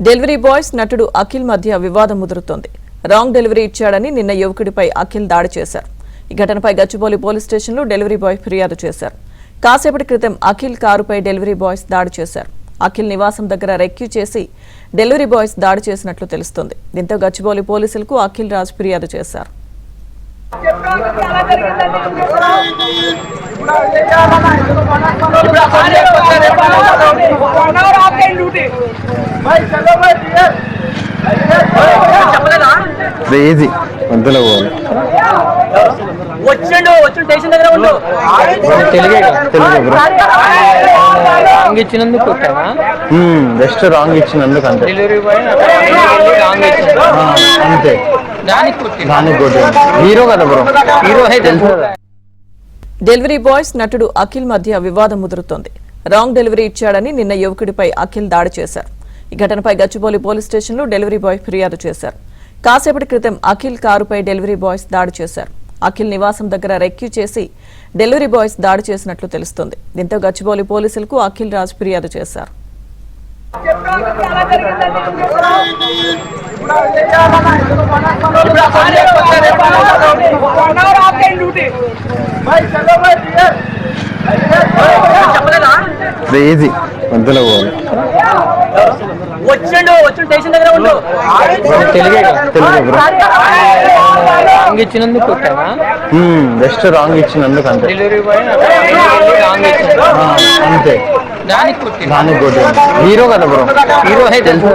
Delivery boys నటుడు అఖిల్ మధ్య వివాదం ముదురుతోంది. రాంగ్ డెలివరీ ఇచ్చాడని నిన్న యువకుడిపై అఖిల్ దాడి చేశారు. ఈ ఘటనపై గచ్చిబౌలి పోలీస్ స్టేషన్లో డెలివరీ బాయ్ ఫిర్యాదు చేశారు. కాసేపటి క్రితం అఖిల్ కారుపై డెలివరీ బాయ్స్ దాడి చేశారు. అఖిల్ నివాసం దగ్గర రెక్యూ చేసి డెలివరీ బాయ్స్ దాడి చేసినట్లు తెలుస్తోంది. దీంతో గచ్చిబౌలి పోలీసులకు అఖిల్ రాజ్ ఫిర్యాదు చేశారు. ఈజీ మధ్యలో పోవాలి. ఇచ్చినందుకు జస్ట్ రాంగ్ ఇచ్చినందుకు అంతే. అంతే దానికి హీరో కదా బ్రో, హీరో తెలుసు. డెలివరీ బాయ్స్ నటుడు అఖిల్ మధ్య వివాదం ముదురుతోంది. రాంగ్ డెలివరీ ఇచ్చాడని నిన్న యువకుడిపై అఖిల్ దాడి చేశారు. ఈ ఘటనపై గచ్చిబౌలి పోలీస్ స్టేషన్లో డెలివరీ బాయ్ ఫిర్యాదు చేశారు. కాసేపటి క్రితం అఖిల్ కారుపై డెలివరీ బాయ్స్ దాడి చేశారు. అఖిల్ నివాసం దగ్గర రెక్యూ చేసి డెలివరీ బాయ్స్ దాడి చేసినట్లు తెలుస్తోంది. దీంతో గచ్చిబౌలి పోలీసులకు అఖిల్ రాజ్ ఫిర్యాదు చేశారు. ఈజీ మధ్యలో పోవాలి. ఇచ్చినందుకు జస్ట్ రాంగ్ ఇచ్చినందుకు అంతే. అంతే దానికి హీరో కదా బ్రో, హీరో తెలుసు.